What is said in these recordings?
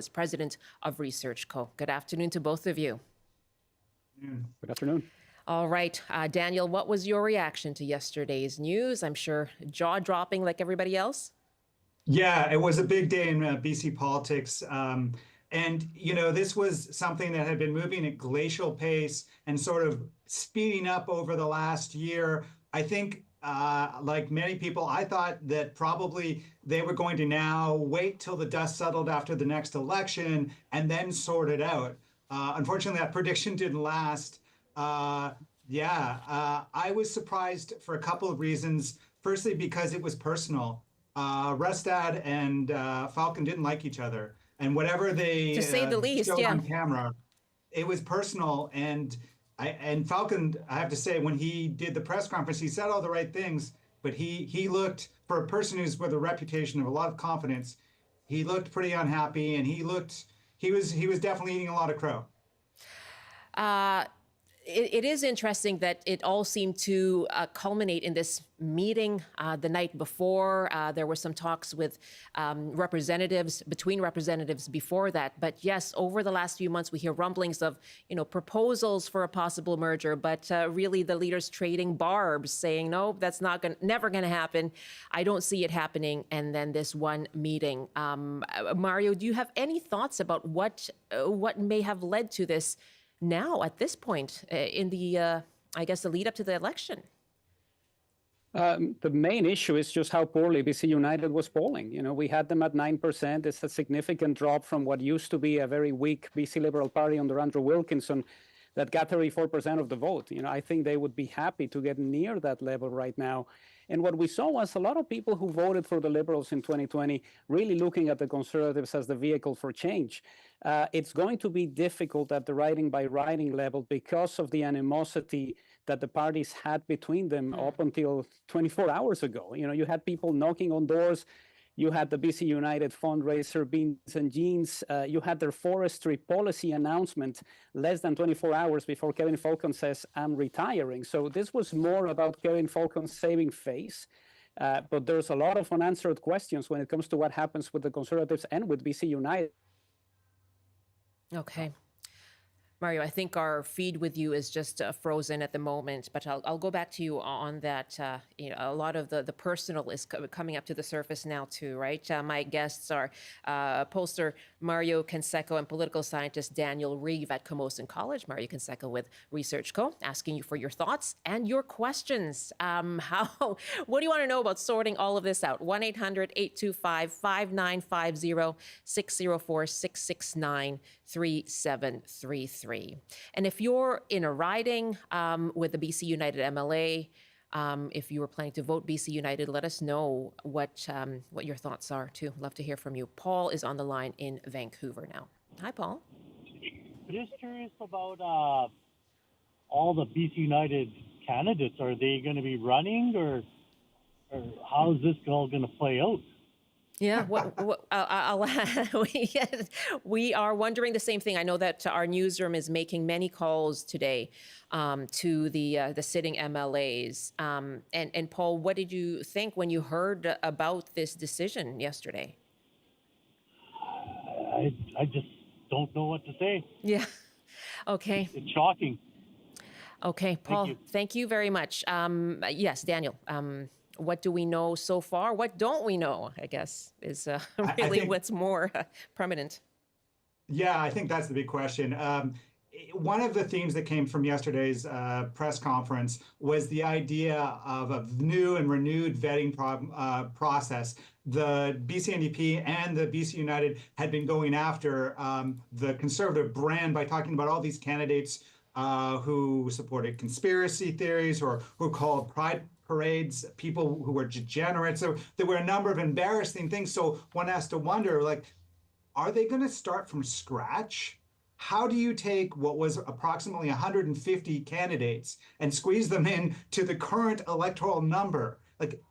is president of Research Co. Good afternoon to both of you. Good afternoon. All right, Daniel, what was your reaction to yesterday's news? I'm sure jaw-dropping like everybody else. Yeah, it was a big day in BC politics. And, you know, this was something that had been moving at glacial pace and sort of speeding up over the last year. I think, like many people, I thought that probably they were going to now wait till the dust settled after the next election and then sort it out. Unfortunately, that prediction didn't last. I was surprised for a couple of reasons. Firstly, because it was personal. Rustad and Falcon didn't like each other. And whatever they to say the least, showed yeah, on camera, it was personal. And Falcon, I have to say, when he did the press conference, he said all the right things, but he looked, for a person who's with a reputation of a lot of confidence, he looked pretty unhappy, and he was definitely eating a lot of crow. It is interesting that it all seemed to culminate in this meeting the night before. There were some talks with between representatives before that. But yes, over the last few months, we hear rumblings of, proposals for a possible merger, but really the leaders trading barbs, saying, no, that's never going to happen. I don't see it happening. And then this one meeting. Mario, do you have any thoughts about what may have led to this now at this point in the, I guess, the lead up to the election? The main issue is just how poorly BC United was polling. We had them at 9%. It's a significant drop from what used to be a very weak BC Liberal Party under Andrew Wilkinson that got 34% of the vote. I think they would be happy to get near that level right now. And what we saw was a lot of people who voted for the Liberals in 2020 really looking at the Conservatives as the vehicle for change. It's going to be difficult at the riding by riding level because of the animosity that the parties had between them up until 24 hours ago. You had people knocking on doors. You had the BC United fundraiser, Beans and Jeans. You had their forestry policy announcement less than 24 hours before Kevin Falcon says, I'm retiring. So this was more about Kevin Falcon saving face. But there's a lot of unanswered questions when it comes to what happens with the Conservatives and with BC United. Okay. Mario, I think our feed with you is just frozen at the moment, but I'll go back to you on that. A lot of the personal is coming up to the surface now too, right? My guests are pollster Mario Conseco and political scientist Daniel Reeve at Camosun College. Mario Conseco with Research Co. asking you for your thoughts and your questions. What do you want to know about sorting all of this out? 1-800-825-5950, 604-669-3733. And if you're in a riding with the BC United MLA, if you were planning to vote BC United, let us know what your thoughts are too. Love to hear from you. Paul is on the line in Vancouver now. Hi, Paul. Just curious about all the BC United candidates. Are they going to be running, or how is this all going to play out? Yeah, we are wondering the same thing. I know that our newsroom is making many calls today to the sitting MLAs. And Paul, what did you think when you heard about this decision yesterday? I just don't know what to say. Yeah. Okay. It's shocking. Okay, Paul, thank you very much. Yes, Daniel. What do we know so far? What don't we know, I guess, is really what's more prominent. Yeah, I think that's the big question. One of the themes that came from yesterday's press conference was the idea of a new and renewed vetting process. The BC NDP and the BC United had been going after the Conservative brand by talking about all these candidates who supported conspiracy theories or who called pride parades, people who were degenerates. So there were a number of embarrassing things. So one has to wonder, are they going to start from scratch? How do you take what was approximately 150 candidates and squeeze them in to the current electoral number?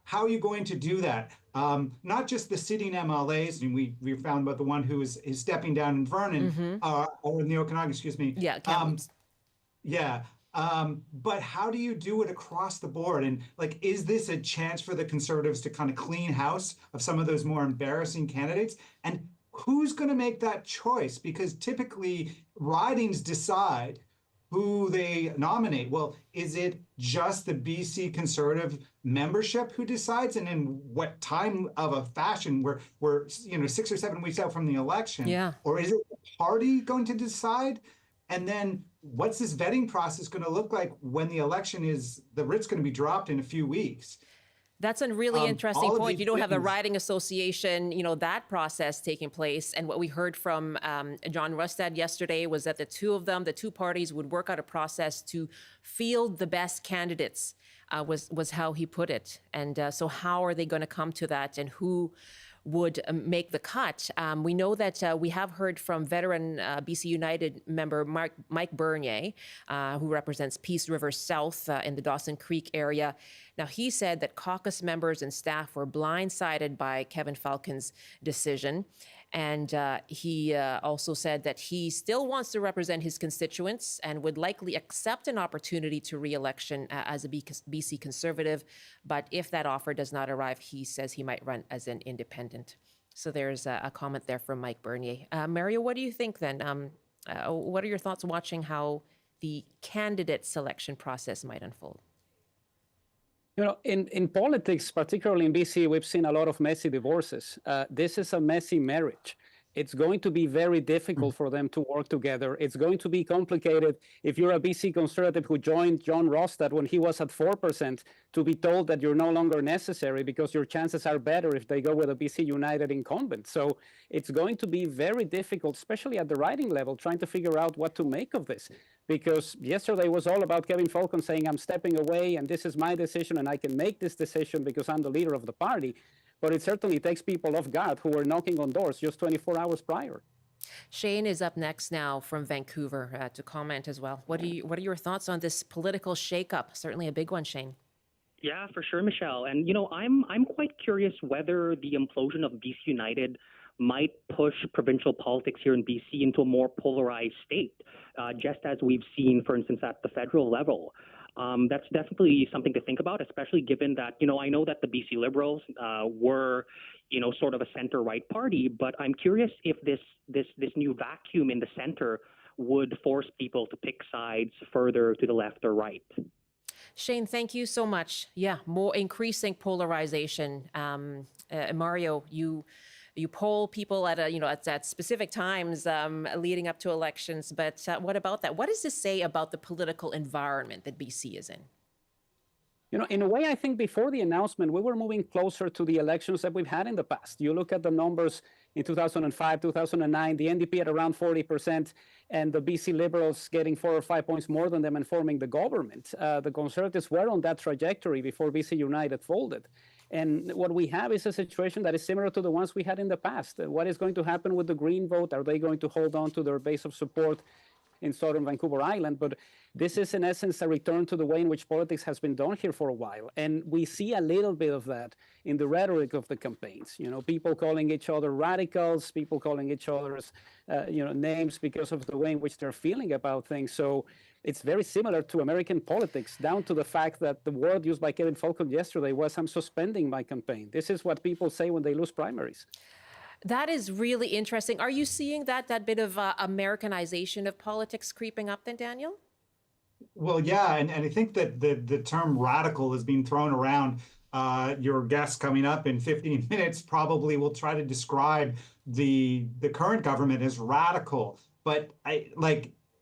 How are you going to do that? Not just the sitting MLAs, and we found about the one who is stepping down in Vernon, or in the Okanagan, excuse me. Yeah, but how do you do it across the board? And is this a chance for the Conservatives to kind of clean house of some of those more embarrassing candidates? And who's going to make that choice? Because typically ridings decide who they nominate. Well, is it just the BC Conservative membership who decides, and in what time of a fashion? We're 6 or 7 weeks out from the election, Yeah. or is it the party going to decide? And then what's this vetting process going to look like when the election is, the writ's going to be dropped in a few weeks? That's a really interesting all of point. these You don't have the things- riding association, that process taking place. And what we heard from John Rustad yesterday was that the two parties would work out a process to field the best candidates, was how he put it. And so how are they going to come to that, and who would make the cut? We know that we have heard from veteran BC United member Mike Bernier, who represents Peace River South in the Dawson Creek area. Now, he said that caucus members and staff were blindsided by Kevin Falcon's decision. And he also said that he still wants to represent his constituents and would likely accept an opportunity to re-election as a BC Conservative. But if that offer does not arrive, he says he might run as an independent. So there's a comment there from Mike Bernier. Mario, what do you think then? What are your thoughts watching how the candidate selection process might unfold? In politics, particularly in BC, we've seen a lot of messy divorces. This is a messy marriage. It's going to be very difficult for them to work together. It's going to be complicated if you're a BC Conservative who joined John Rustad when he was at 4%, to be told that you're no longer necessary because your chances are better if they go with a BC United incumbent. So it's going to be very difficult, especially at the riding level, trying to figure out what to make of this. Because yesterday was all about Kevin Falcon saying, I'm stepping away and this is my decision and I can make this decision because I'm the leader of the party. But it certainly takes people off guard who were knocking on doors just 24 hours prior. Shane is up next now from Vancouver to comment as well. What are your thoughts on this political shakeup? Certainly a big one, Shane. Yeah, for sure, Michelle. And, I'm quite curious whether the implosion of BC United might push provincial politics here in BC into a more polarized state, just as we've seen, for instance, at the federal level. That's definitely something to think about, especially given that, I know that the BC Liberals were, sort of a center-right party, but I'm curious if this new vacuum in the center would force people to pick sides further to the left or right. Shane, thank you so much. Yeah, more increasing polarization. Mario, you poll people at specific times leading up to elections, but what about that? What does this say about the political environment that BC is in? In a way, I think before the announcement, we were moving closer to the elections that we've had in the past. You look at the numbers in 2005, 2009, the NDP at around 40%, and the BC Liberals getting 4 or 5 points more than them and forming the government. The Conservatives were on that trajectory before BC United folded. And what we have is a situation that is similar to the ones we had in the past. What is going to happen with the Green vote? Are they going to hold on to their base of support in southern Vancouver Island? But this is in essence a return to the way in which politics has been done here for a while. And we see a little bit of that in the rhetoric of the campaigns. People calling each other radicals, people calling each other's names because of the way in which they're feeling about things. So it's very similar to American politics, down to the fact that the word used by Kevin Falcon yesterday was, I'm suspending my campaign. This is what people say when they lose primaries. That is really interesting. Are you seeing that bit of Americanization of politics creeping up then, Daniel? Well, yeah, and I think that the term radical is being thrown around. Your guest coming up in 15 minutes probably will try to describe the current government as radical. But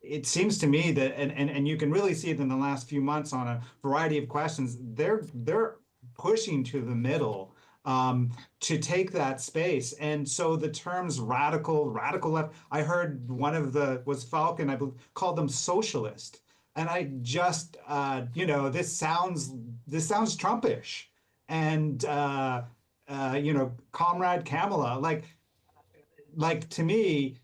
it seems to me that, and you can really see it in the last few months on a variety of questions, they're pushing to the middle to take that space. And so the terms radical left, I heard was Falcon, I believe, called them socialist. And I just, this sounds Trumpish. And, Comrade Kamala, like to me,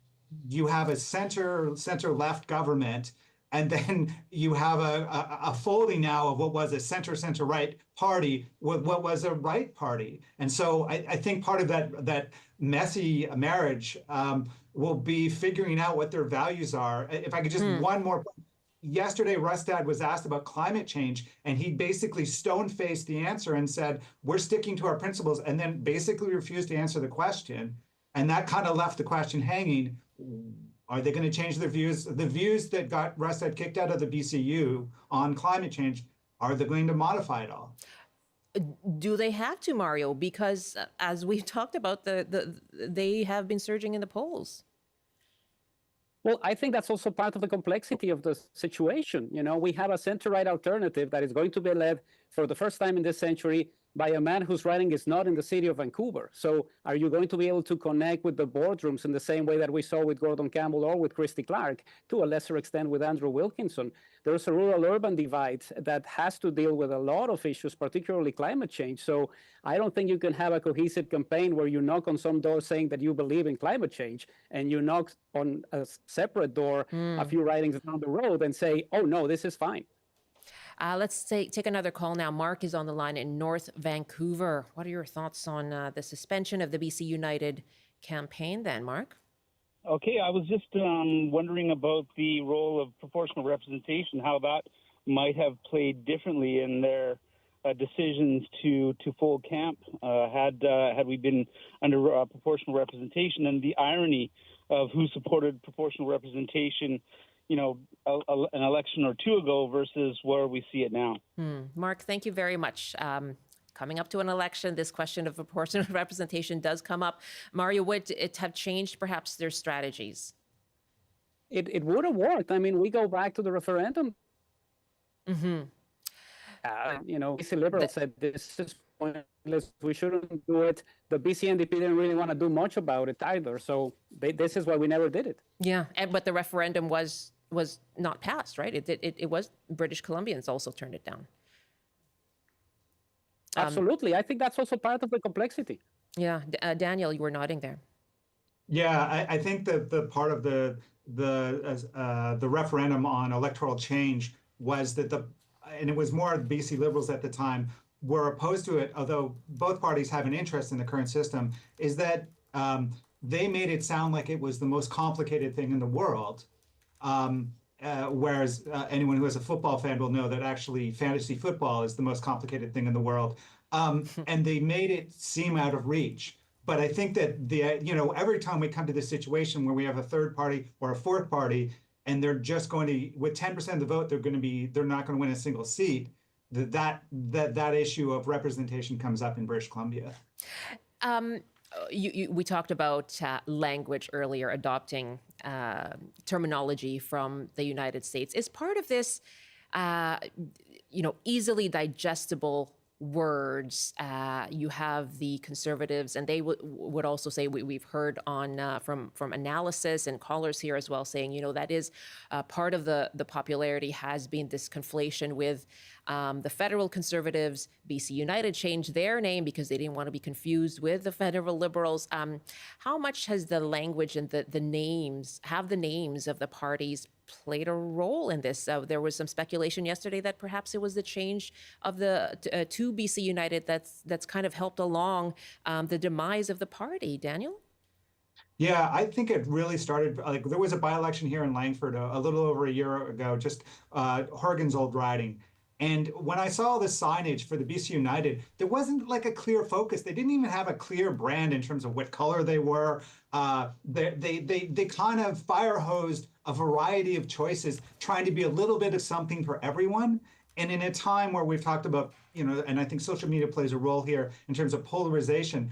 you have a center-left government, and then you have a folding now of what was a center-right party with what was a right party. And so I think part of that messy marriage will be figuring out what their values are. If I could just one more. Yesterday, Rustad was asked about climate change, and he basically stone-faced the answer and said, we're sticking to our principles, and then basically refused to answer the question. And that kind of left the question hanging. Are they going to change their views? The views that got Rustad kicked out of the BCU on climate change, are they going to modify it all? Do they have to, Mario? Because as we've talked about, they have been surging in the polls. Well, I think that's also part of the complexity of the situation. You know, we have a center-right alternative that is going to be led for the first time in this century by a man whose riding is not in the city of Vancouver. So are you going to be able to connect with the boardrooms in the same way that we saw with Gordon Campbell or with Christy Clark, to a lesser extent with Andrew Wilkinson? There's a rural-urban divide that has to deal with a lot of issues, particularly climate change. So I don't think you can have a cohesive campaign where you knock on some door saying that you believe in climate change, and you knock on a separate door a few ridings down the road and say, oh, no, this is fine. Let's take another call now. Mark is on the line in North Vancouver. What are your thoughts on the suspension of the BC United campaign then, Mark? Okay, I was just wondering about the role of proportional representation, how that might have played differently in their decisions to fold camp had we been under proportional representation, and the irony of who supported proportional representation, you know, an election or two ago versus where we see it now. Mark, thank you very much. Coming up to an election, this question of proportional representation does come up. Mario, would it have changed perhaps their strategies? It would have worked. I mean, we go back to the referendum. You know, BC Liberals said this is pointless, we shouldn't do it. The BC NDP didn't really want to do much about it either. So this is why we never did it. Yeah, but the referendum was not passed, right? It was British Columbians also turned it down. Absolutely. I think that's also part of the complexity. Yeah. Daniel, you were nodding there. Yeah, I think that the part of the referendum on electoral change was that and it was more BC Liberals at the time were opposed to it, although both parties have an interest in the current system, is that they made it sound like it was the most complicated thing in the world. Whereas anyone who is a football fan will know that actually fantasy football is the most complicated thing in the world. And they made it seem out of reach. But I think that every time we come to this situation where we have a third party or a fourth party, and they're just going to, with 10% of the vote, they're not going to win a single seat. That issue of representation comes up in British Columbia. We talked about language earlier, adopting terminology from the United States. Is part of this, easily digestible words? You have the Conservatives, and they would also say, we've heard on from analysis and callers here as well, saying, that is part of the popularity has been this conflation with the federal Conservatives. BC United changed their name because they didn't want to be confused with the federal Liberals. How much has the language and the names of the parties played a role in this? There was some speculation yesterday that perhaps it was the change of the to BC United that's kind of helped along the demise of the party. Daniel? Yeah, I think it really started, like there was a by-election here in Langford a little over a year ago, just Horgan's old riding. And when I saw the signage for the BC United, there wasn't like a clear focus. They didn't even have a clear brand in terms of what color they were. They kind of fire-hosed a variety of choices, trying to be a little bit of something for everyone. And in a time where we've talked about, and I think social media plays a role here in terms of polarization,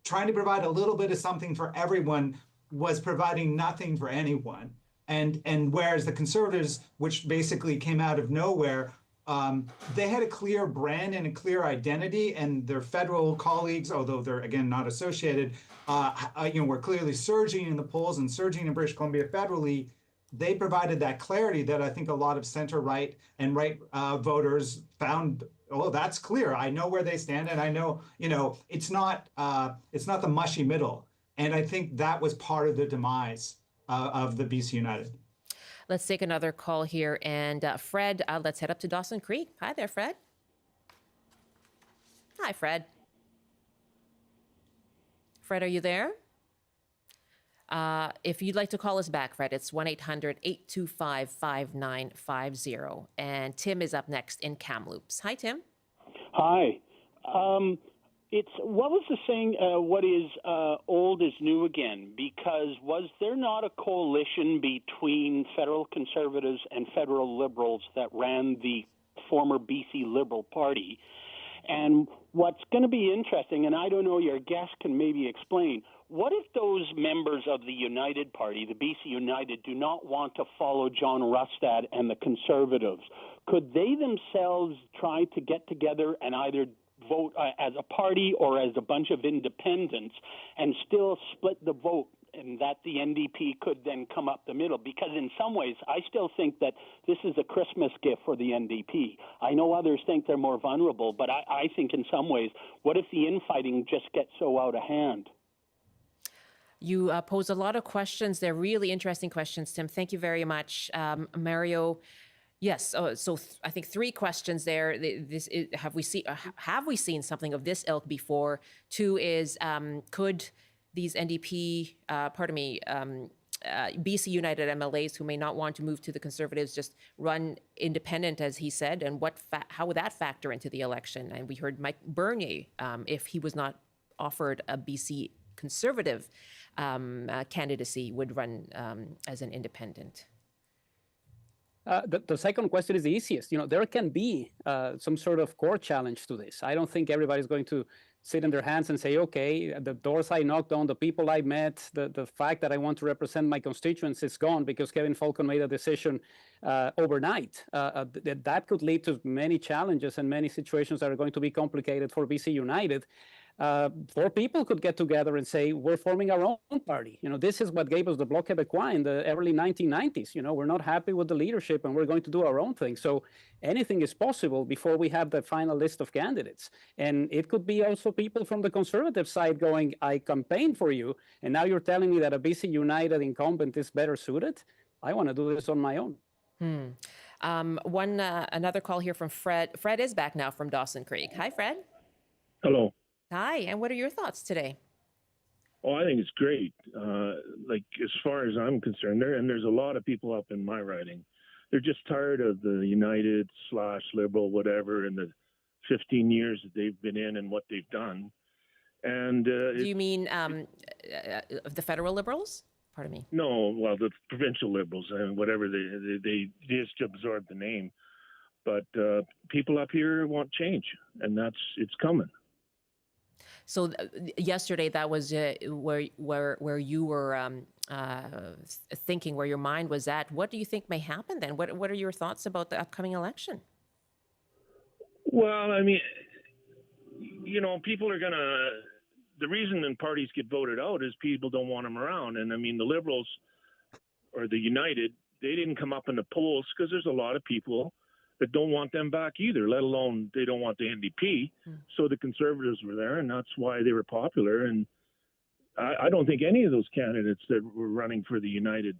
trying to provide a little bit of something for everyone was providing nothing for anyone. And whereas the Conservatives, which basically came out of nowhere, they had a clear brand and a clear identity, and their federal colleagues, although they're again not associated, were clearly surging in the polls and surging in British Columbia federally. They provided that clarity that I think a lot of center-right and right voters found. Oh, that's clear. I know where they stand, and I know, it's not the mushy middle. And I think that was part of the demise of the BC United. Let's take another call here. And Fred, let's head up to Dawson Creek. Hi there, Fred. Hi, Fred. Fred, are you there? If you'd like to call us back, Fred, it's 1-800-825-5950. And Tim is up next in Kamloops. Hi, Tim. Hi. It's what was the saying? What is old is new again? Because was there not a coalition between federal Conservatives and federal Liberals that ran the former BC Liberal Party? And what's going to be interesting, and I don't know, your guest can maybe explain, what if those members of the United Party, the BC United, do not want to follow John Rustad and the Conservatives? Could they themselves try to get together and either vote as a party or as a bunch of independents and still split the vote, and that the NDP could then come up the middle? Because in some ways, I still think that this is a Christmas gift for the NDP. I know others think they're more vulnerable, but I think in some ways, what if the infighting just gets so out of hand? You pose a lot of questions. They're really interesting questions, Tim. Thank you very much. Mario, yes. I think three questions there. Have we seen something of this ilk before? Two is, could these NDP, BC United MLAs who may not want to move to the Conservatives just run independent, as he said, and how would that factor into the election? And we heard Mike Bernier, if he was not offered a BC Conservative candidacy, would run as an independent. The second question is the easiest. There can be some sort of core challenge to this. I don't think everybody's going to sit in their hands and say, okay, the doors I knocked on, the people I met, the fact that I want to represent my constituents is gone because Kevin Falcon made a decision overnight. That could lead to many challenges and many situations that are going to be complicated for BC United. Four people could get together and say, we're forming our own party. This is what gave us the Bloc Québécois in the early 1990s. We're not happy with the leadership and we're going to do our own thing. So anything is possible before we have the final list of candidates. And it could be also people from the Conservative side going, I campaigned for you, and now you're telling me that a BC United incumbent is better suited. I want to do this on my own. Another call here from Fred. Fred is back now from Dawson Creek. Hi, Fred. Hello. Hi, and what are your thoughts today? Oh, I think it's great. As far as I'm concerned, there's a lot of people up in my riding. They're just tired of the United/Liberal, whatever, and the 15 years that they've been in and what they've done. And do you mean the federal Liberals? Pardon me. No, well, the provincial Liberals and whatever they just absorbed the name. But people up here want change, and it's coming. So yesterday, that was where you were thinking, where your mind was at. What do you think may happen then? What are your thoughts about the upcoming election? Well, I mean, people are gonna. The reason parties get voted out is people don't want them around, and I mean the Liberals or the United, they didn't come up in the polls because there's a lot of people that don't want them back either, let alone they don't want the NDP. So the Conservatives were there, and that's why they were popular. And I don't think any of those candidates that were running for the United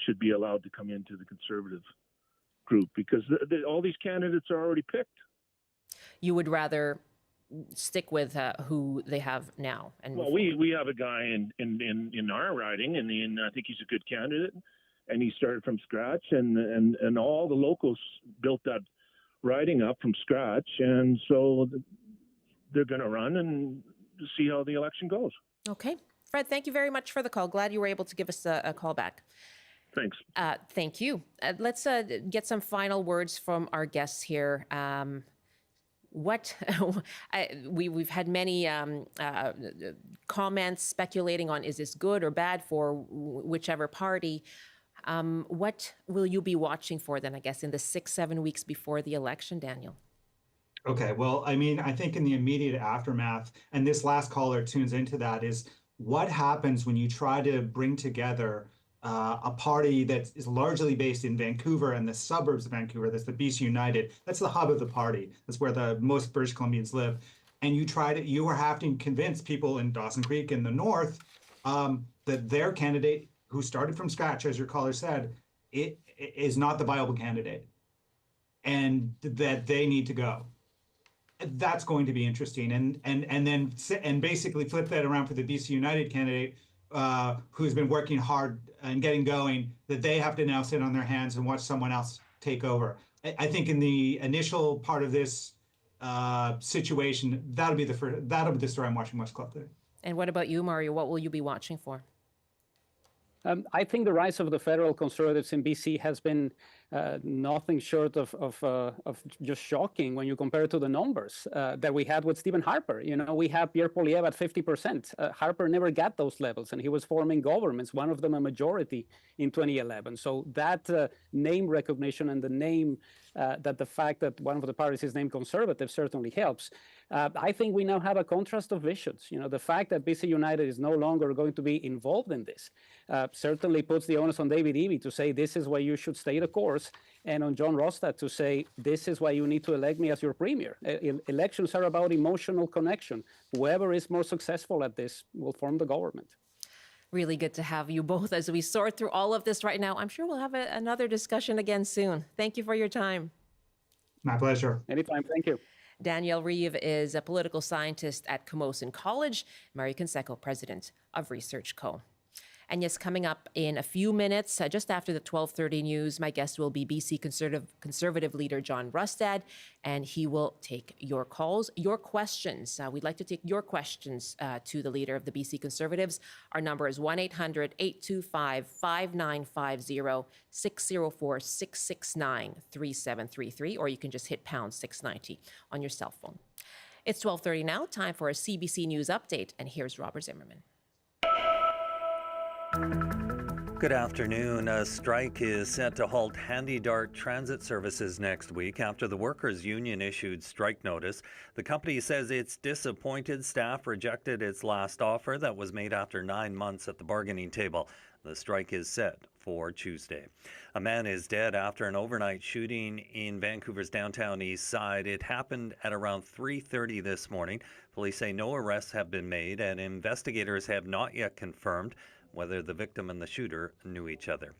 should be allowed to come into the Conservative group because all these candidates are already picked. You would rather stick with who they have now? Well, we have a guy in our riding, and I think he's a good candidate. And he started from scratch, and all the locals built that riding up from scratch, and so they're going to run and see how the election goes. Okay. Fred, thank you very much for the call. Glad you were able to give us a call back. Thanks. Thank you. Let's get some final words from our guests here. We've had many comments speculating on, is this good or bad for whichever party? What will you be watching for then, I guess, in the 6-7 weeks before the election, Daniel? Okay, well, I mean, I think in the immediate aftermath, and this last caller tunes into that, is what happens when you try to bring together a party that is largely based in Vancouver and the suburbs of Vancouver. That's the BC United. That's the hub of the party. That's where the most British Columbians live. And you are having to convince people in Dawson Creek in the north that their candidate, who started from scratch, as your caller said, it is not the viable candidate, and that they need to go. That's going to be interesting, and basically flip that around for the BC United candidate, who's been working hard and getting going, that they have to now sit on their hands and watch someone else take over. I think in the initial part of this, situation, that'll be the story I'm watching most closely. And what about you, Mario? What will you be watching for? I think the rise of the federal Conservatives in BC has been nothing short of just shocking when you compare it to the numbers that we had with Stephen Harper. You know, we have Pierre Poilievre at 50%. Harper never got those levels, and he was forming governments, one of them a majority in 2011. So that name recognition and the name that the fact that one of the parties is named Conservative certainly helps. I think we now have a contrast of visions. You know, the fact that BC United is no longer going to be involved in this certainly puts the onus on David Eby to say this is why you should stay the course, and on John Rustad to say this is why you need to elect me as your premier. Elections are about emotional connection. Whoever is more successful at this will form the government. Really good to have you both as we sort through all of this right now. I'm sure we'll have another discussion again soon. Thank you for your time. My pleasure. Anytime. Thank you. Daniel Reeve is a political scientist at Camosun College. Mary Conseco, president of Research Co. And yes, coming up in a few minutes, just after the 12:30 news, my guest will be BC Conservative Leader John Rustad, and he will take your calls, your questions. We'd like to take your questions to the leader of the BC Conservatives. Our number is 1-800-825-5950, 604-669-3733, or you can just hit pound 690 on your cell phone. It's 12:30 now, time for a CBC News update, and here's Robert Zimmerman. Good afternoon. A strike is set to halt Handy-Dart transit services next week after the workers' union issued strike notice. The company says it's disappointed staff rejected its last offer that was made after 9 months at the bargaining table. The strike is set for Tuesday. A man is dead after an overnight shooting in Vancouver's downtown east side. It happened at around 3:30 this morning. Police say no arrests have been made, and investigators have not yet confirmed whether the victim and the shooter knew each other.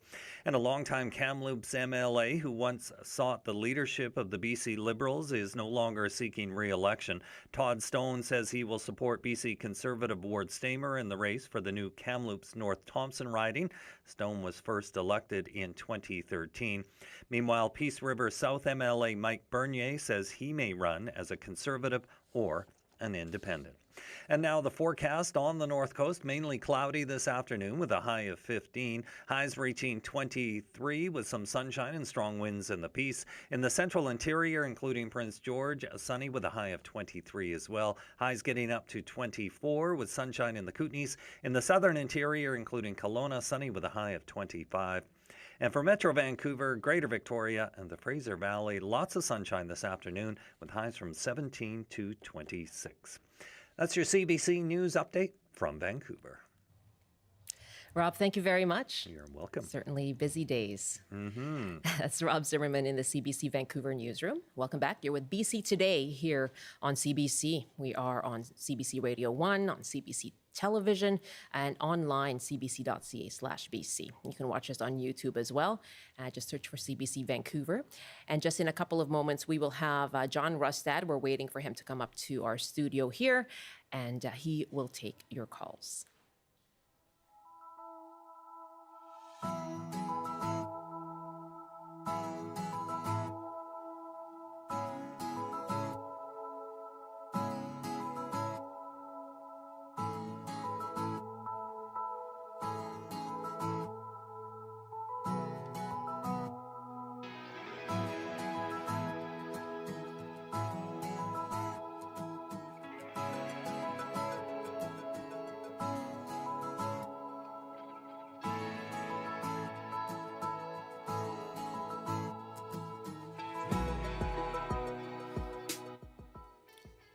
And a longtime Kamloops MLA who once sought the leadership of the BC Liberals is no longer seeking re-election. Todd Stone says he will support BC Conservative Ward Stamer in the race for the new Kamloops North Thompson riding. Stone was first elected in 2013. Meanwhile, Peace River South MLA Mike Bernier says he may run as a Conservative or an independent. And now the forecast on the North Coast, mainly cloudy this afternoon with a high of 15. Highs reaching 23 with some sunshine and strong winds in the Peace. In the central interior, including Prince George, sunny with a high of 23 as well. Highs getting up to 24 with sunshine in the Kootenays. In the southern interior, including Kelowna, sunny with a high of 25. And for Metro Vancouver, Greater Victoria, and the Fraser Valley, lots of sunshine this afternoon with highs from 17 to 26. That's your CBC News update from Vancouver. Rob, thank you very much. You're welcome. Certainly busy days. That's Rob Zimmerman in the CBC Vancouver newsroom. Welcome back. You're with BC Today here on CBC. We are on CBC Radio 1, on CBC Television, and online, cbc.ca/BC. You can watch us on YouTube as well. Just search for CBC Vancouver. And just in a couple of moments, we will have John Rustad. We're waiting for him to come up to our studio here, and he will take your calls.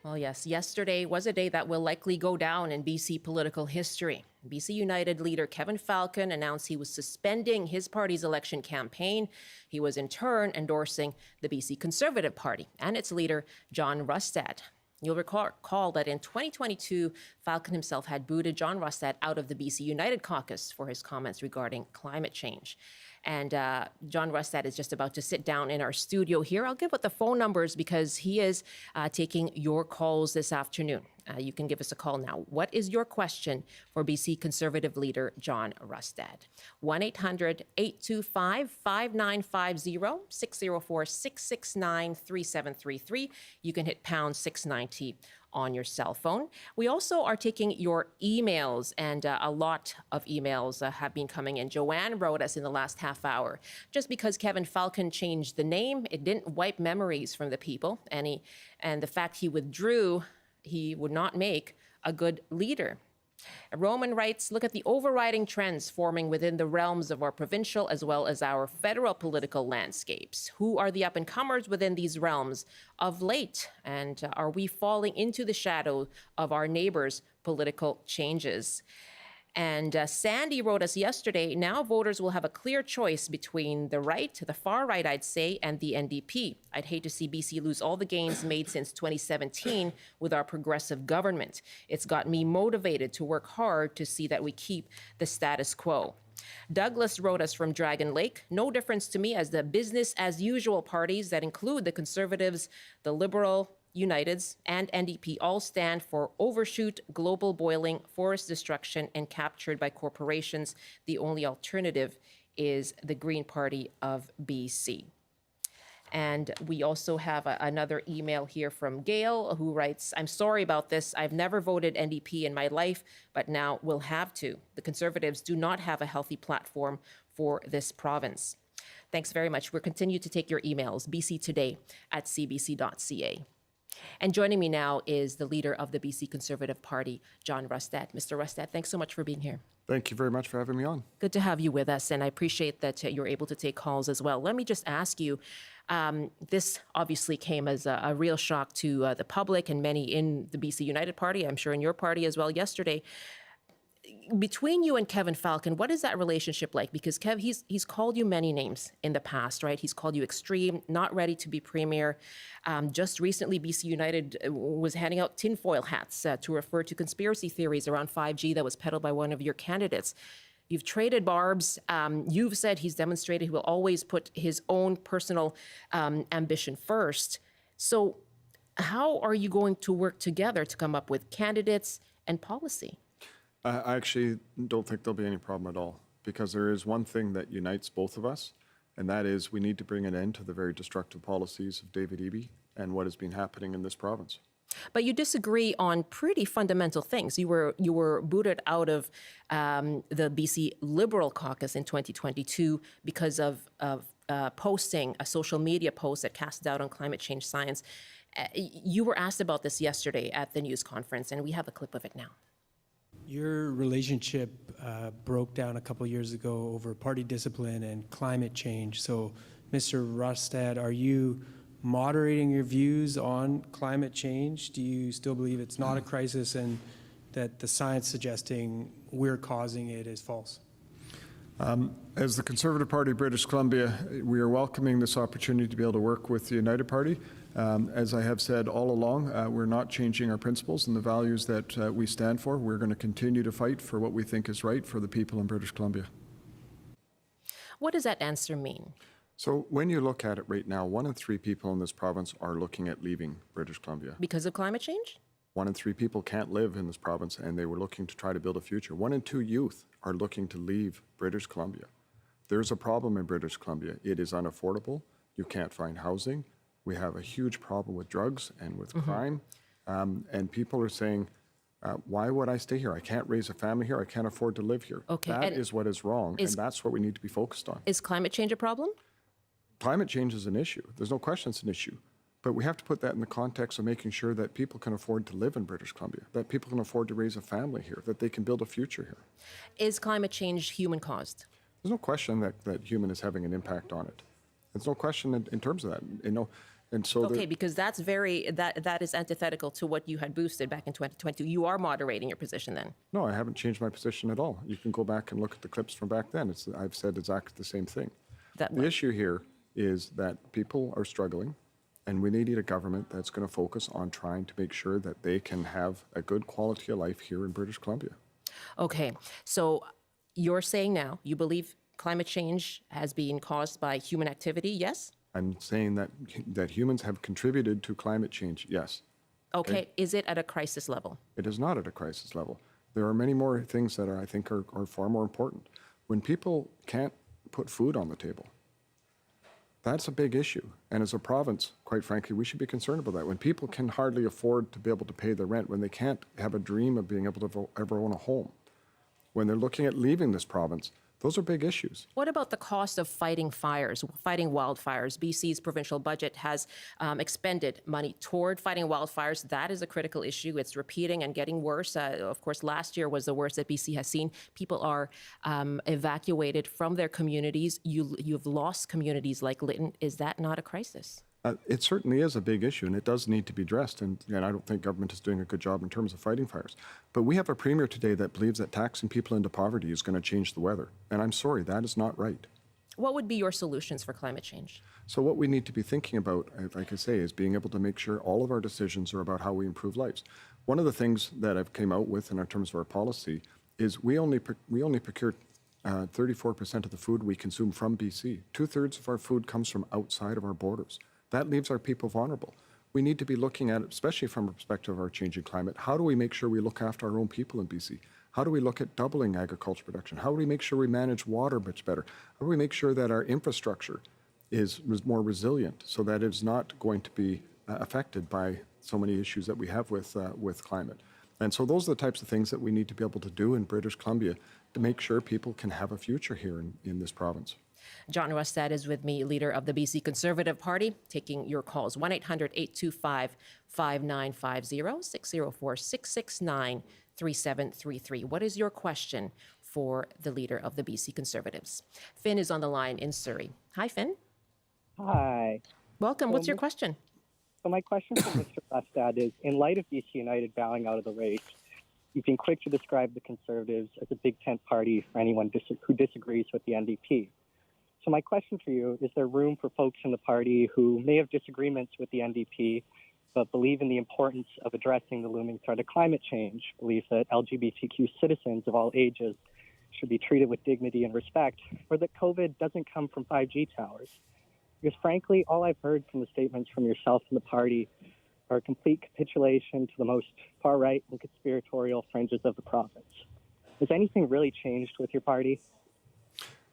Well, yes, yesterday was a day that will likely go down in BC political history. BC United leader Kevin Falcon announced he was suspending his party's election campaign. He was in turn endorsing the BC Conservative Party and its leader, John Rustad. You'll recall that in 2022, Falcon himself had booted John Rustad out of the BC United caucus for his comments regarding climate change. And John Rustad is just about to sit down in our studio here. I'll give out the phone numbers because he is taking your calls this afternoon. You can give us a call now. What is your question for BC Conservative leader John Rustad? 1-800-825-5950, 604-669-3733. You can hit pound 690 on your cell phone. We also are taking your emails, and a lot of emails have been coming in. Joanne wrote us in the last half hour. Just because Kevin Falcon changed the name, it didn't wipe memories from the people. And the fact he withdrew, he would not make a good leader. Roman writes, look at the overriding trends forming within the realms of our provincial as well as our federal political landscapes. Who are the up-and-comers within these realms of late? And are we falling into the shadow of our neighbors' political changes? And Sandy wrote us yesterday, now voters will have a clear choice between the right, the far right, I'd say, and the NDP. I'd hate to see BC lose all the gains made since 2017 with our progressive government. It's got me motivated to work hard to see that we keep the status quo. Douglas wrote us from Dragon Lake. No difference to me as the business as usual parties that include the Conservatives, the Liberal, Uniteds, and NDP all stand for overshoot, global boiling, forest destruction, and captured by corporations. The only alternative is the Green Party of BC. And we also have another email here from Gail, who writes, I'm sorry about this. I've never voted NDP in my life, but now will have to. The Conservatives do not have a healthy platform for this province. Thanks very much. We'll continue to take your emails, bctoday@cbc.ca. And joining me now is the leader of the BC Conservative Party, John Rustad. Mr. Rustad, thanks so much for being here. Thank you very much for having me on. Good to have you with us, and I appreciate that you're able to take calls as well. Let me just ask you, this obviously came as a real shock to the public and many in the BC United Party, I'm sure in your party as well yesterday. Between you and Kevin Falcon, what is that relationship like? Because Kev, he's called you many names in the past, right? He's called you extreme, not ready to be premier. Just recently, BC United was handing out tinfoil hats to refer to conspiracy theories around 5G that was peddled by one of your candidates. You've traded barbs. You've said he's demonstrated he will always put his own personal ambition first. So how are you going to work together to come up with candidates and policy? I actually don't think there'll be any problem at all, because there is one thing that unites both of us, and that is we need to bring an end to the very destructive policies of David Eby and what has been happening in this province. But you disagree on pretty fundamental things. You were booted out of the BC Liberal caucus in 2022 because of posting a social media post that cast doubt on climate change science. You were asked about this yesterday at the news conference, and we have a clip of it now. Your relationship broke down a couple years ago over party discipline and climate change. So, Mr. Rustad, are you moderating your views on climate change? Do you still believe it's not a crisis and that the science suggesting we're causing it is false? As the Conservative Party of British Columbia, we are welcoming this opportunity to be able to work with the United Party. As I have said all along, we're not changing our principles and the values that we stand for. We're going to continue to fight for what we think is right for the people in British Columbia. What does that answer mean? So when you look at it right now, 1 in 3 people in this province are looking at leaving British Columbia. Because of climate change? 1 in 3 people can't live in this province, and they were looking to try to build a future. 1 in 2 youth are looking to leave British Columbia. There's a problem in British Columbia. It is unaffordable. You can't find housing. We have a huge problem with drugs and with crime. And people are saying, why would I stay here? I can't raise a family here. I can't afford to live here. Okay. That is what is wrong, and that's what we need to be focused on. Is climate change a problem? Climate change is an issue. There's no question it's an issue. But we have to put that in the context of making sure that people can afford to live in British Columbia, that people can afford to raise a family here, that they can build a future here. Is climate change human-caused? There's no question that human is having an impact on it. There's no question in terms of that. And so okay, because that is antithetical to what you had boosted back in 2020. You are moderating your position then. No, I haven't changed my position at all. You can go back and look at the clips from back then. I've said exactly the same thing. The issue here is that people are struggling. And we need a government that's going to focus on trying to make sure that they can have a good quality of life here in British Columbia. Okay, so you're saying now you believe climate change has been caused by human activity, yes? I'm saying that humans have contributed to climate change, yes. Okay, is it at a crisis level? It is not at a crisis level. There are many more things that I think are far more important. When people can't put food on the table, that's a big issue. And as a province, quite frankly, we should be concerned about that. When people can hardly afford to be able to pay their rent, when they can't have a dream of being able to ever own a home, when they're looking at leaving this province, those are big issues. What about the cost of fighting fires, fighting wildfires? BC's provincial budget has expended money toward fighting wildfires. That is a critical issue. It's repeating and getting worse. Of course, last year was the worst that BC has seen. People are evacuated from their communities. You've lost communities like Lytton. Is that not a crisis? It certainly is a big issue, and it does need to be addressed. And I don't think government is doing a good job in terms of fighting fires. But we have a premier today that believes that taxing people into poverty is going to change the weather. And I'm sorry, that is not right. What would be your solutions for climate change? So what we need to be thinking about, like I say, is being able to make sure all of our decisions are about how we improve lives. One of the things that I've came out with in terms of our policy is we only procure 34% of the food we consume from BC. 2/3 of our food comes from outside of our borders. That leaves our people vulnerable. We need to be looking at it, especially from a perspective of our changing climate. How do we make sure we look after our own people in BC? How do we look at doubling agriculture production? How do we make sure we manage water much better? How do we make sure that our infrastructure is more resilient so that it's not going to be affected by so many issues that we have with climate? And so those are the types of things that we need to be able to do in British Columbia to make sure people can have a future here in this province. John Rustad is with me, leader of the BC Conservative Party, taking your calls. 1-800-825-5950, 604-669-3733. What is your question for the leader of the BC Conservatives? Finn is on the line in Surrey. Hi, Finn. Hi. Welcome. What's your question? So my question for Mr. Rustad is, in light of BC United bowing out of the race, you've been quick to describe the Conservatives as a big tent party for anyone who disagrees with the NDP. So my question for you, is there room for folks in the party who may have disagreements with the NDP, but believe in the importance of addressing the looming threat of climate change, believe that LGBTQ citizens of all ages should be treated with dignity and respect, or that COVID doesn't come from 5G towers? Because frankly, all I've heard from the statements from yourself and the party are a complete capitulation to the most far-right and conspiratorial fringes of the province. Has anything really changed with your party?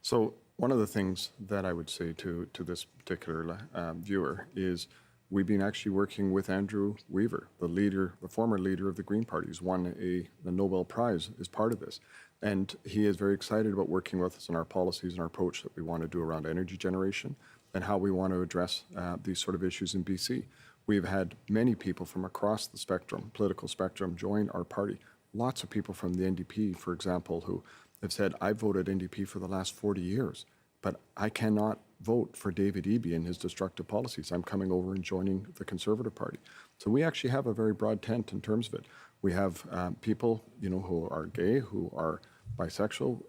So one of the things that I would say to this particular viewer is we've been actually working with Andrew Weaver, the former leader of the Green Party, who's won the Nobel Prize as part of this. And he is very excited about working with us on our policies and our approach that we want to do around energy generation and how we want to address these sort of issues in BC. We've had many people from across the spectrum, political spectrum, join our party. Lots of people from the NDP, for example, who have said, I voted NDP for the last 40 years, but I cannot vote for David Eby and his destructive policies. I'm coming over and joining the Conservative Party. So we actually have a very broad tent in terms of it. We have people, who are gay, who are bisexual.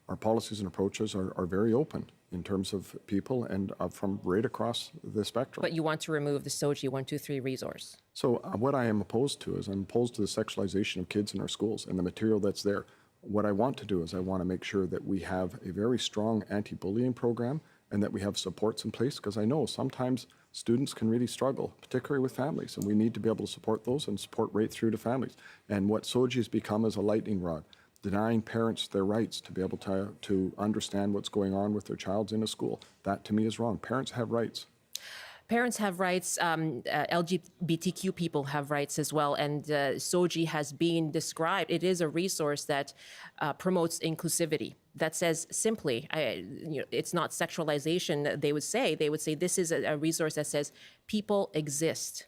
Our policies and approaches are very open in terms of people and from right across the spectrum. But you want to remove the SOGI 123 resource. So what I am opposed to is I'm opposed to the sexualization of kids in our schools and the material that's there. What I want to do is I want to make sure that we have a very strong anti-bullying program and that we have supports in place, because I know sometimes students can really struggle, particularly with families, and we need to be able to support those and support right through to families. And what SOGI has become is a lightning rod, denying parents their rights to be able to understand what's going on with their child's in a school. That to me is wrong. Parents have rights. Parents have rights, LGBTQ people have rights as well, and SOGI has been described, it is a resource that promotes inclusivity. That says simply, it's not sexualization, they would say this is a resource that says people exist.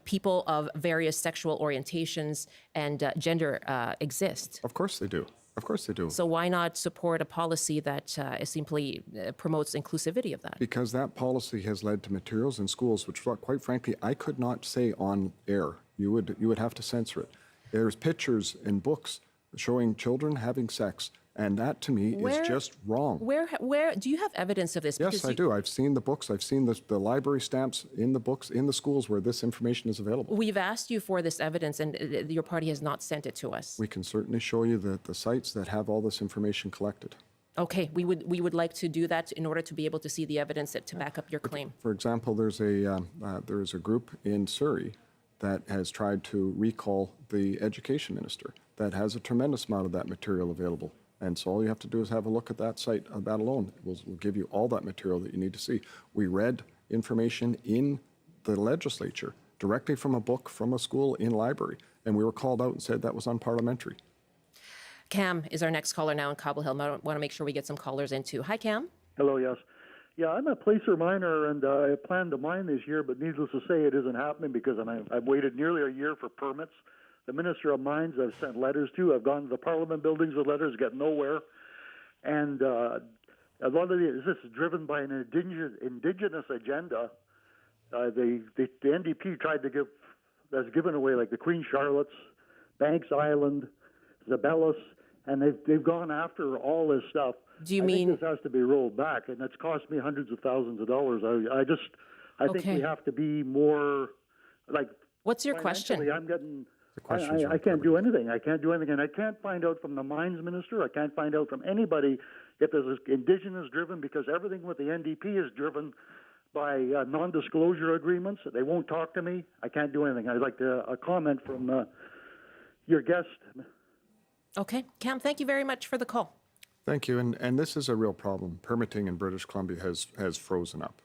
People of various sexual orientations and gender exist. Of course they do. Of course they do. So why not support a policy that simply promotes inclusivity of that? Because that policy has led to materials in schools which, quite frankly, I could not say on air. You would have to censor it. There's pictures in books showing children having sex And that, to me, is just wrong. Where do you have evidence of this? Yes, I do. I've seen the books. I've seen the library stamps in the books, in the schools where this information is available. We've asked you for this evidence, and your party has not sent it to us. We can certainly show you the sites that have all this information collected. Okay, we would like to do that in order to be able to see the evidence to back up your claim. For example, there's a group in Surrey that has tried to recall the education minister that has a tremendous amount of that material available. And so all you have to do is have a look at that site, that alone. We'll give you all that material that you need to see. We read information in the legislature directly from a book from a school in library, and we were called out and said that was unparliamentary. Cam is our next caller now in Cobble Hill. I want to make sure we get some callers in too. Hi, Cam. Hello, yes. Yeah, I'm a placer miner, and I plan to mine this year, but needless to say, it isn't happening because I've waited nearly a year for permits. The Minister of Mines I've sent letters to. I've gone to the Parliament buildings with letters, get nowhere. And a lot of this is driven by an indigenous agenda. The NDP tried to has given away like the Queen Charlotte's, Banks Island, Zabellis, and they've gone after all this stuff. Do you I mean think this has to be rolled back, and it's cost me hundreds of thousands of dollars. I think we have to be more like. What's your question? I'm getting. I can't do anything. I can't do anything, and I can't find out from the mines minister. I can't find out from anybody if this is indigenous driven, because everything with the NDP is driven by non-disclosure agreements. They won't talk to me. I can't do anything. I'd like a comment from your guest. Okay, Cam, thank you very much for the call. Thank you, and this is a real problem. Permitting in British Columbia has frozen up.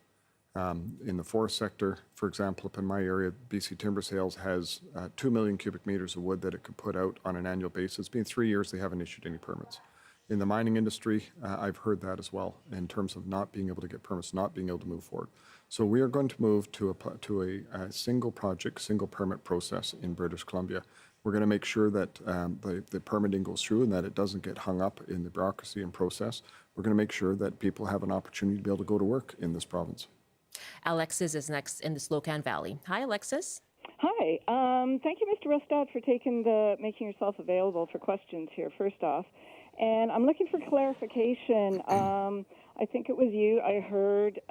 In the forest sector, for example, up in my area, BC Timber Sales has 2 million cubic meters of wood that it could put out on an annual basis. It's been 3 years they haven't issued any permits. In the mining industry, I've heard that as well in terms of not being able to get permits, not being able to move forward. So we are going to move to a single project, single permit process in British Columbia. We're going to make sure that the permitting goes through and that it doesn't get hung up in the bureaucracy and process. We're going to make sure that people have an opportunity to be able to go to work in this province. Alexis is next in the Slocan Valley. Hi, Alexis. Hi. Thank you, Mr. Rustad, for making yourself available for questions here, first off. And I'm looking for clarification. I think it was you I heard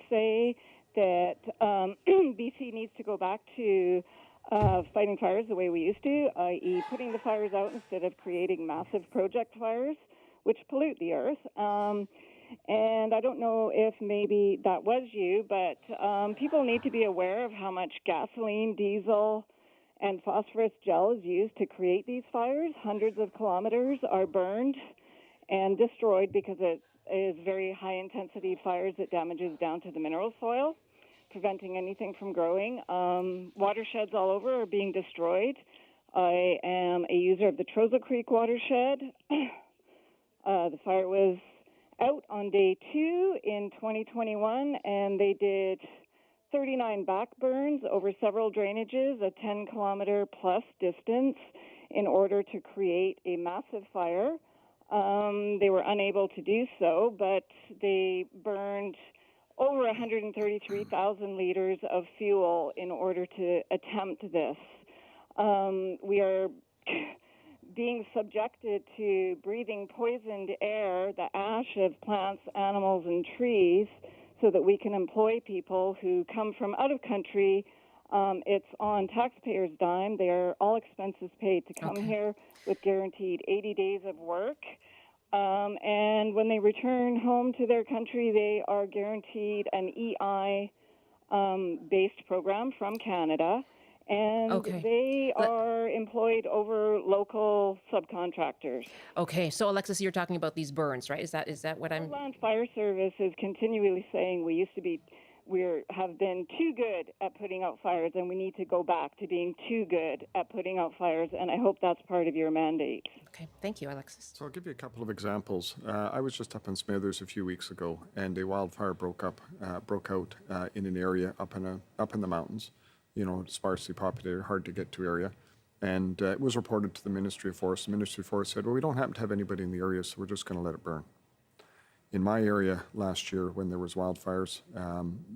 say that BC needs to go back to fighting fires the way we used to, i.e. putting the fires out instead of creating massive project fires, which pollute the earth. And I don't know if maybe that was you, but people need to be aware of how much gasoline, diesel, and phosphorus gel is used to create these fires. Hundreds of kilometers are burned and destroyed because it is very high-intensity fires that damages down to the mineral soil, preventing anything from growing. Watersheds all over are being destroyed. I am a user of the Trozo Creek watershed. The fire was out on day 2 in 2021, and they did 39 backburns over several drainages, a 10-kilometer plus distance, in order to create a massive fire. They were unable to do so, but they burned over 133,000 liters of fuel in order to attempt this. We are being subjected to breathing poisoned air, the ash of plants, animals, and trees, so that we can employ people who come from out of country. It's on taxpayers' dime. They're all expenses paid to come here with guaranteed 80 days of work. And when they return home to their country, they are guaranteed an EI-based program from Canada. And they are employed over local subcontractors. Okay, so Alexis, you're talking about these burns, right? Is that what I'm? The Land Fire Service is continually saying we have been too good at putting out fires, and we need to go back to being too good at putting out fires. And I hope that's part of your mandate. Okay, thank you, Alexis. So I'll give you a couple of examples. I was just up in Smithers a few weeks ago, and a wildfire broke out in an area up in the mountains. You know, sparsely populated, hard to get to area. And it was reported to the Ministry of Forest. The Ministry of Forest said, well, we don't happen to have anybody in the area, so we're just going to let it burn. In my area last year, when there was wildfires,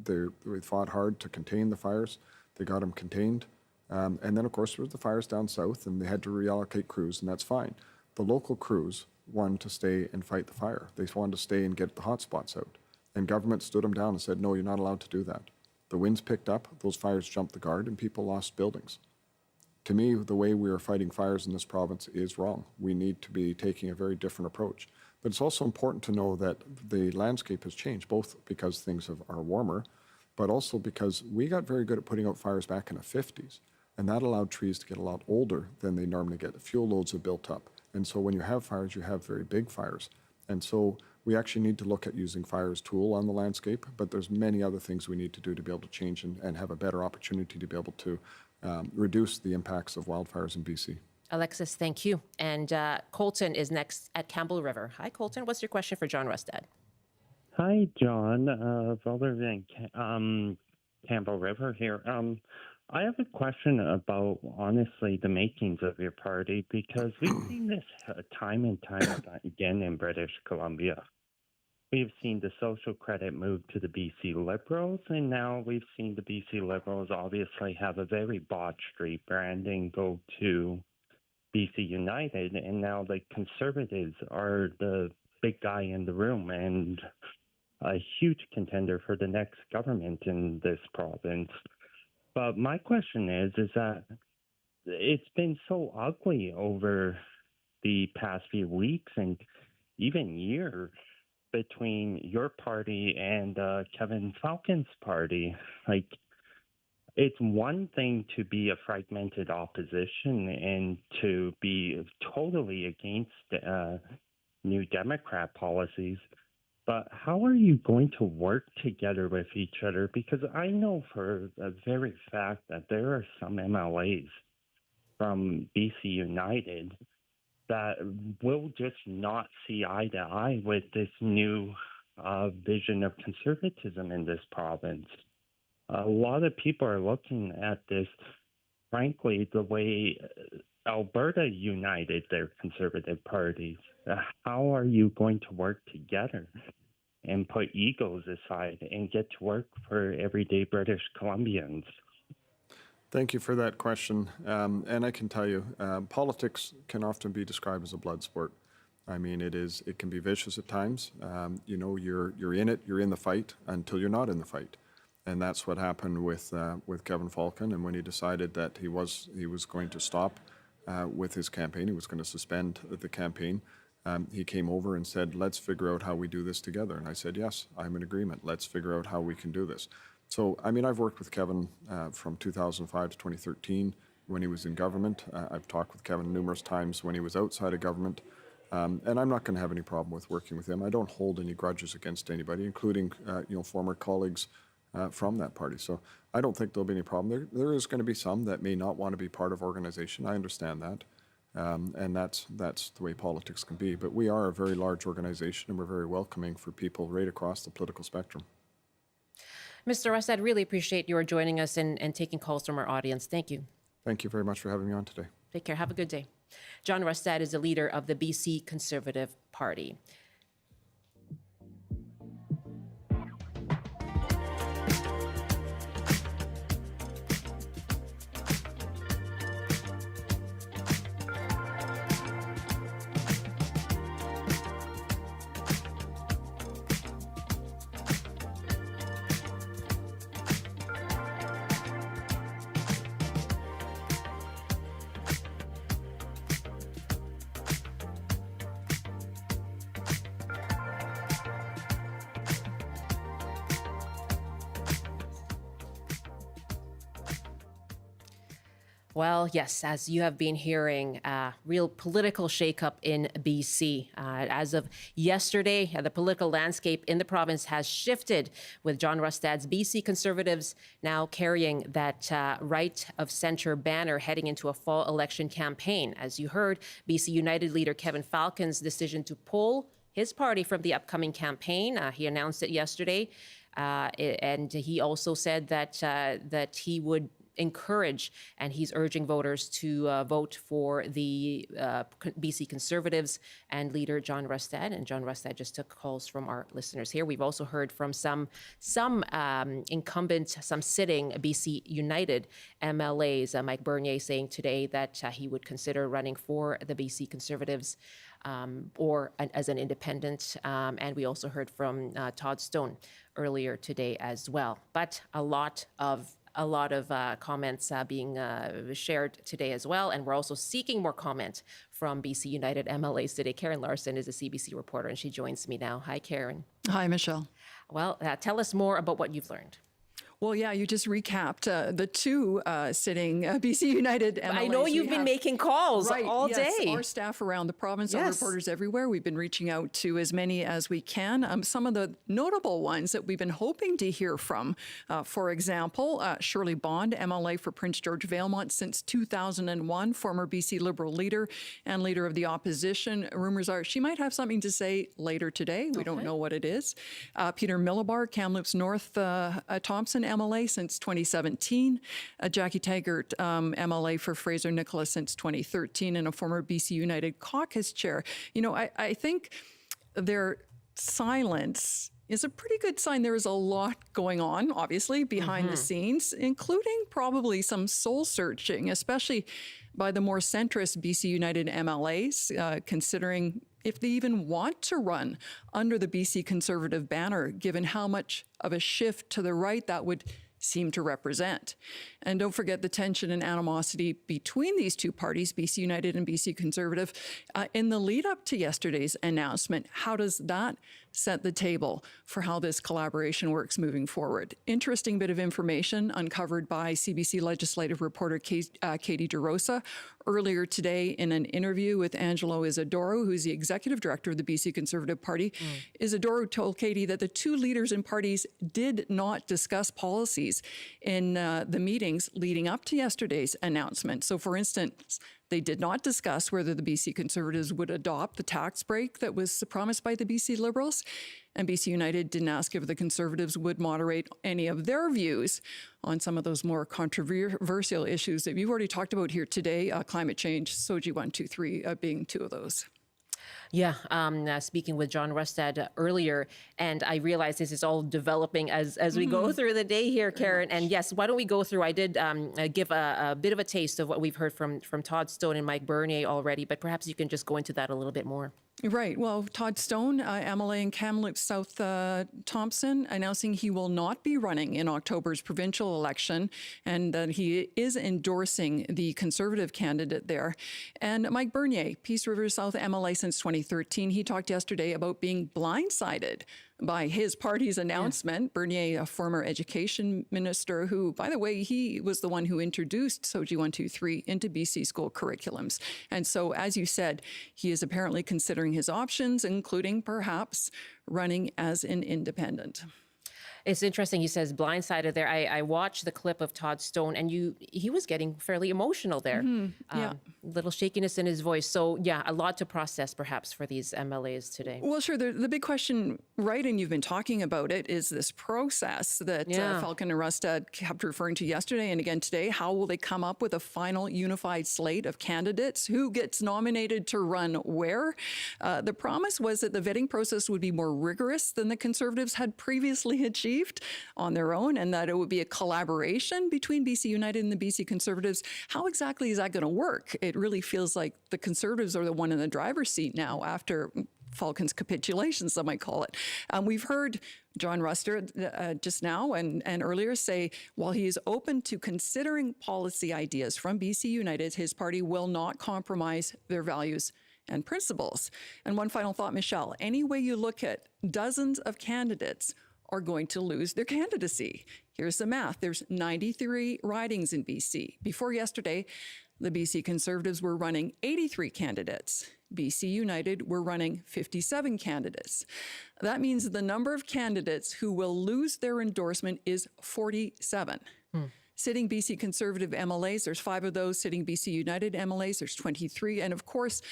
they fought hard to contain the fires. They got them contained. And then, of course, there was the fires down south, and they had to reallocate crews, and that's fine. The local crews wanted to stay and fight the fire. They wanted to stay and get the hot spots out. And government stood them down and said, no, you're not allowed to do that. The winds picked up, those fires jumped the guard, and people lost buildings. To me, the way we are fighting fires in this province is wrong. We need to be taking a very different approach. But it's also important to know that the landscape has changed, both because things are warmer, but also because we got very good at putting out fires back in the 50s. And that allowed trees to get a lot older than they normally get. The fuel loads have built up. And so when you have fires, you have very big fires. And so we actually need to look at using fire as a tool on the landscape, but there's many other things we need to do to be able to change and have a better opportunity to be able to reduce the impacts of wildfires in BC. Alexis, thank you. And Colton is next at Campbell River. Hi, Colton. What's your question for John Rustad? Hi, John. Voter in Campbell River here. I have a question about, honestly, the makings of your party, because we've seen this time and time again in British Columbia. We've seen the social credit move to the BC Liberals, and now we've seen the BC Liberals obviously have a very botched rebranding go to BC United, and now the Conservatives are the big guy in the room and a huge contender for the next government in this province. But my question is that it's been so ugly over the past few weeks and even years between your party and Kevin Falcon's party. Like, it's one thing to be a fragmented opposition and to be totally against New Democrat policies, but how are you going to work together with each other? Because I know for a very fact that there are some MLAs from BC United that will just not see eye to eye with this new vision of conservatism in this province. A lot of people are looking at this, frankly, the way Alberta united their conservative parties. How are you going to work together and put egos aside and get to work for everyday British Columbians? Thank you for that question. And I can tell you, politics can often be described as a blood sport. I mean, it can be vicious at times. You're in it, you're in the fight until you're not in the fight. And that's what happened with Kevin Falcon. And when he decided that he was going to stop with his campaign, he was going to suspend the campaign, he came over and said, let's figure out how we do this together. And I said, yes, I'm in agreement. Let's figure out how we can do this. So, I mean, I've worked with Kevin from 2005 to 2013 when he was in government. I've talked with Kevin numerous times when he was outside of government. And I'm not going to have any problem with working with him. I don't hold any grudges against anybody, including, former colleagues from that party. So I don't think there'll be any problem. There is going to be some that may not want to be part of organization. I understand that. And that's the way politics can be. But we are a very large organization, and we're very welcoming for people right across the political spectrum. Mr. Rustad, really appreciate your joining us and taking calls from our audience. Thank you. Thank you very much for having me on today. Take care. Have a good day. John Rustad is the leader of the BC Conservative Party. Well, yes, as you have been hearing, real political shakeup in BC. As of yesterday, the political landscape in the province has shifted, with John Rustad's BC Conservatives now carrying that right of centre banner heading into a fall election campaign. As you heard, BC United leader Kevin Falcon's decision to pull his party from the upcoming campaign. He announced it yesterday, and he also said that he would encourage, and he's urging voters to vote for the BC Conservatives and leader John Rustad. And John Rustad just took calls from our listeners here. We've also heard from some incumbent, some sitting BC United MLAs. Mike Bernier saying today that he would consider running for the BC Conservatives. or as an independent. And we also heard from Todd Stone earlier today as well. But a lot of comments being shared today as well. And we're also seeking more comment from BC United MLAs today. Karen Larson is a CBC reporter, and she joins me now. Hi, Karen. Hi, Michelle. Well, tell us more about what you've learned. Well, yeah, you just recapped the two sitting BC United MLAs. I know you've been making calls all day. Our staff around the province, our reporters everywhere, we've been reaching out to as many as we can. Some of the notable ones that we've been hoping to hear from, for example, Shirley Bond, MLA for Prince George Valemont since 2001, former BC Liberal leader and leader of the opposition. Rumors are she might have something to say later today. We don't know what it is. Peter Millibar, Kamloops North Thompson, MLA since 2017, Jackie Taggart, MLA for Fraser Nicholas since 2013, and a former BC United caucus chair. You know, I think their silence is a pretty good sign. There is a lot going on, obviously, behind the scenes, including probably some soul searching, especially by the more centrist BC United MLAs, considering if they even want to run under the BC Conservative banner, given how much of a shift to the right that would seem to represent. And don't forget the tension and animosity between these two parties, BC United and BC Conservative, in the lead up to yesterday's announcement. How does that set the table for how this collaboration works moving forward? Interesting bit of information uncovered by CBC legislative reporter Katie DeRosa earlier today in an interview with Angelo Isidoro, who's the executive director of the BC Conservative Party. Isidoro told Katie that the two leaders in parties did not discuss policies in the meetings leading up to yesterday's announcement. So, for instance, they did not discuss whether the BC Conservatives would adopt the tax break that was promised by the BC Liberals. And BC United didn't ask if the Conservatives would moderate any of their views on some of those more controversial issues that you've already talked about here today, climate change, SOGI 123 being two of those. Yeah, speaking with John Rustad earlier, and I realize this is all developing as we go through the day here, Karen. And yes, why don't we go through? I did give a bit of a taste of what we've heard from Todd Stone and Mike Bernier already, but perhaps you can just go into that a little bit more. Right. Well, Todd Stone, MLA in Kamloops South Thompson, announcing he will not be running in October's provincial election and that he is endorsing the Conservative candidate there. And Mike Bernier, Peace River South MLA since 2013, he talked yesterday about being blindsided by his party's announcement. Bernier, a former education minister who, by the way, he was the one who introduced SOGI 123 into BC school curriculums. And so, as you said, he is apparently considering his options, including perhaps running as an independent. It's interesting. He says blindsided there. I watched the clip of Todd Stone, and he was getting fairly emotional there. Little shakiness in his voice. So yeah, a lot to process perhaps for these MLAs today. Well, sure. The big question, right, and you've been talking about it, is this process that Falcon and Rustad kept referring to yesterday and again today. How will they come up with a final unified slate of candidates? Who gets nominated to run where? The promise was that the vetting process would be more rigorous than the Conservatives had previously achieved on their own, and that it would be a collaboration between BC United and the BC Conservatives. How exactly is that going to work? It really feels like the Conservatives are the one in the driver's seat now after Falcon's capitulation, some might call it. We've heard John Rustad just now and earlier say, while he is open to considering policy ideas from BC United, his party will not compromise their values and principles. And one final thought, Michelle, any way you look at dozens of candidates are going to lose their candidacy. Here's the math. There's 93 ridings in BC. Before yesterday, the BC Conservatives were running 83 candidates. BC United were running 57 candidates. That means the number of candidates who will lose their endorsement is 47. Sitting BC Conservative MLAs, there's 5 of those. Sitting BC United MLAs, there's 23. And of course,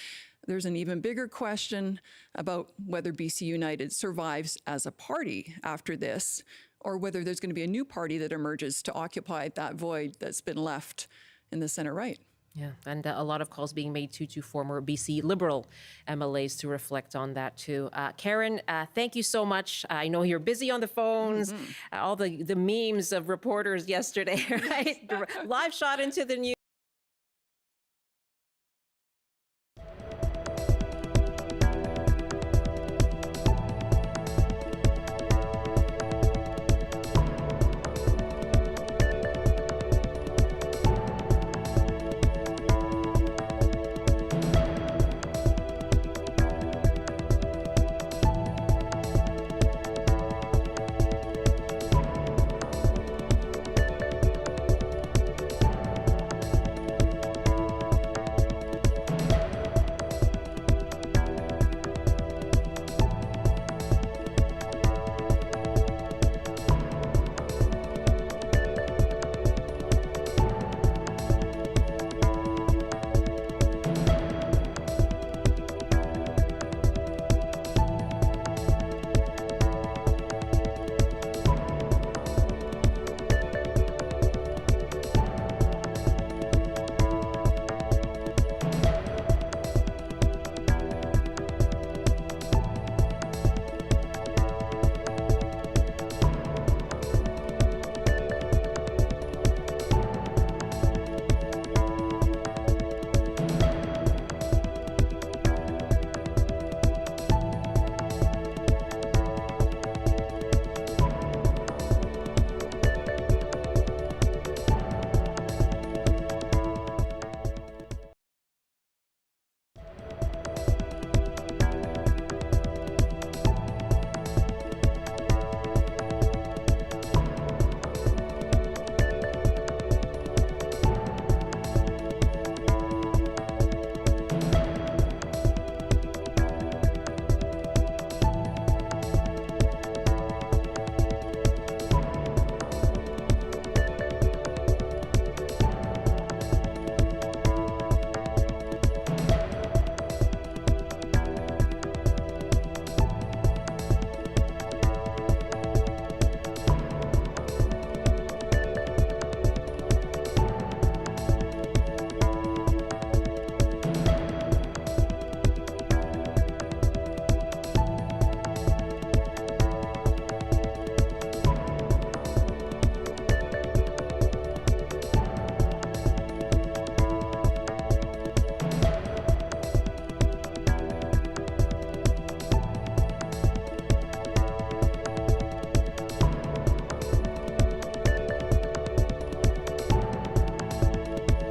there's an even bigger question about whether BC United survives as a party after this, or whether there's going to be a new party that emerges to occupy that void that's been left in the center right. Yeah, and a lot of calls being made to former BC Liberal MLAs to reflect on that too. Karen, thank you so much. I know you're busy on the phones, all the memes of reporters yesterday, right? Live shot into the news.